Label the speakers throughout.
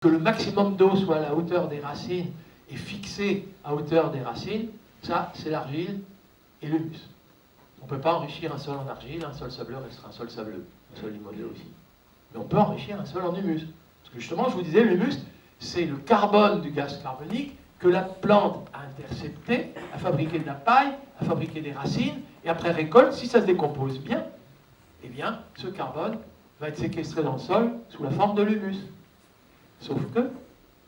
Speaker 1: que le maximum d'eau soit à la hauteur des racines et fixé à hauteur des racines, ça, c'est l'argile et l'humus. On ne peut pas enrichir un sol en argile, un sol sableux restera un sol sableux, un sol limoneux aussi. Mais on peut enrichir un sol en humus. Parce que justement, je vous disais, l'humus, c'est le carbone du gaz carbonique que la plante a intercepté, a fabriqué de la paille, a fabriqué des racines, et après récolte, si ça se décompose bien, eh bien, ce carbone va être séquestré dans le sol sous la forme de l'humus. Sauf que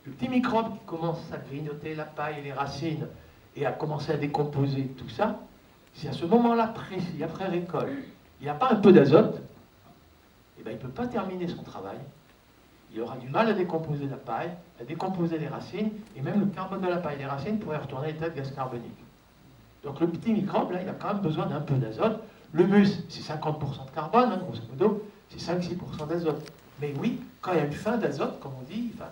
Speaker 1: le petit microbe qui commence à grignoter la paille et les racines et à commencer à décomposer tout ça, si à ce moment-là précis, après récolte, il n'y a pas un peu d'azote, eh bien, il ne peut pas terminer son travail. Il aura du mal à décomposer la paille, à décomposer les racines, et même le carbone de la paille et des racines pourrait retourner à l'état de gaz carbonique. Donc le petit microbe, là, il a quand même besoin d'un peu d'azote. L'humus, c'est 50% de carbone, hein, grosso modo, c'est 5-6% d'azote. Mais oui, quand il y a une faim d'azote, comme on dit, enfin,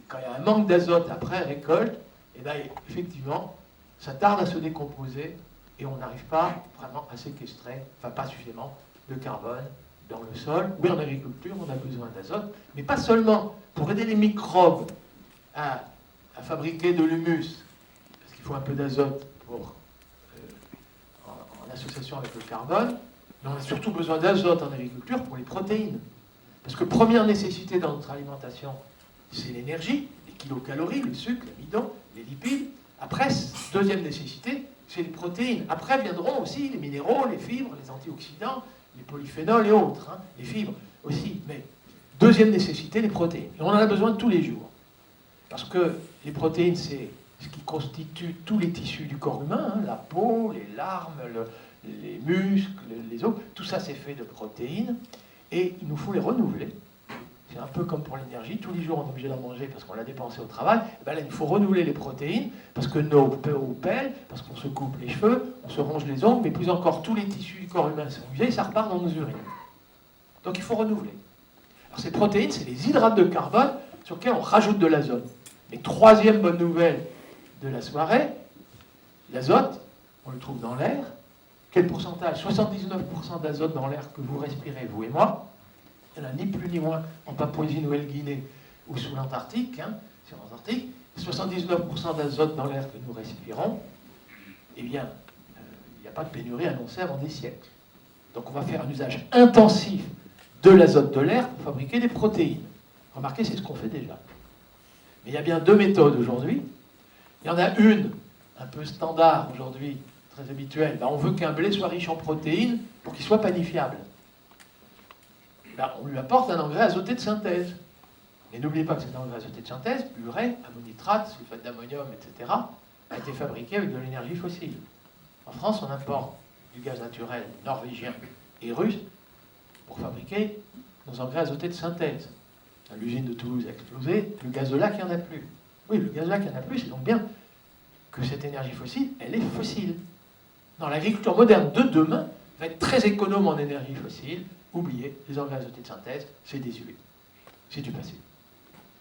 Speaker 1: quand il y a un manque d'azote après récolte, eh bien, effectivement, ça tarde à se décomposer et on n'arrive pas vraiment à séquestrer, enfin pas suffisamment de carbone dans le sol. Oui, en agriculture, on a besoin d'azote, mais pas seulement. Pour aider les microbes à fabriquer de l'humus, parce qu'il faut un peu d'azote en association avec le carbone, mais on a surtout besoin d'azote en agriculture pour les protéines. Parce que première nécessité dans notre alimentation, c'est l'énergie, les kilocalories, le sucre, l'amidon, les lipides. Après, deuxième nécessité, c'est les protéines. Après viendront aussi les minéraux, les fibres, les antioxydants, les polyphénols et autres, hein, les fibres aussi. Mais deuxième nécessité, les protéines. Et on en a besoin tous les jours. Parce que les protéines, c'est ce qui constitue tous les tissus du corps humain, hein, la peau, les larmes, les muscles, les os, tout ça c'est fait de protéines. Et il nous faut les renouveler. C'est un peu comme pour l'énergie, tous les jours on est obligé d'en manger parce qu'on l'a dépensé au travail. Et bien là, il faut renouveler les protéines parce que nos peaux pèlent, parce qu'on se coupe les cheveux, on se ronge les ongles, mais plus encore tous les tissus du corps humain sont usés et ça repart dans nos urines. Donc il faut renouveler. Alors ces protéines, c'est les hydrates de carbone sur lesquels on rajoute de l'azote. Et troisième bonne nouvelle de la soirée, l'azote, on le trouve dans l'air. Quel pourcentage? 79% d'azote dans l'air que vous respirez, vous et moi. Il n'y en a ni plus ni moins en Papouasie-Nouvelle-Guinée ou sous l'Antarctique, hein, sur l'Antarctique. 79% d'azote dans l'air que nous respirons, eh bien, il n'y a pas de pénurie annoncée avant des siècles. Donc on va faire un usage intensif de l'azote de l'air pour fabriquer des protéines. Remarquez, c'est ce qu'on fait déjà. Mais il y a bien deux méthodes aujourd'hui. Il y en a une, un peu standard aujourd'hui, très habituelle. Ben, on veut qu'un blé soit riche en protéines pour qu'il soit panifiable. Ben, on lui apporte un engrais azoté de synthèse. Mais n'oubliez pas que cet engrais azoté de synthèse, urée, ammonitrate, sulfate d'ammonium, etc., a été fabriqué avec de l'énergie fossile. En France, on importe du gaz naturel norvégien et russe pour fabriquer nos engrais azotés de synthèse. L'usine de Toulouse a explosé, le gaz de lac, il n'y en a plus. Oui, le gaz de lac, il n'y en a plus, c'est donc bien que cette énergie fossile, elle est fossile. Dans l'agriculture moderne de demain, va être très économe en énergie fossile. Oubliez, les engrais azotés de synthèse, c'est désuet. C'est du passé.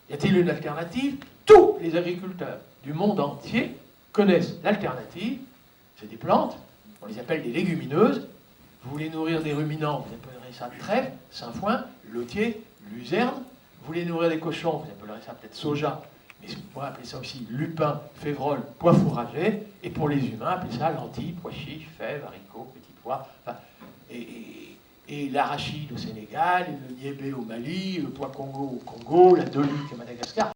Speaker 1: Y a-t-il une alternative? Tous les agriculteurs du monde entier connaissent l'alternative. C'est des plantes, on les appelle des légumineuses. Vous voulez nourrir des ruminants, vous appellerez ça trèfle, sainfoin, lotier, luzerne. Vous voulez nourrir des cochons, vous appellerez ça peut-être soja, mais vous pourrez appeler ça aussi lupin, févrole, pois fourragé. Et pour les humains, appelez ça lentilles, pois chiches, fèves, haricots, petits pois. Enfin, et l'arachide au Sénégal, le niébé au Mali, le pois Congo au Congo, la dolique à Madagascar.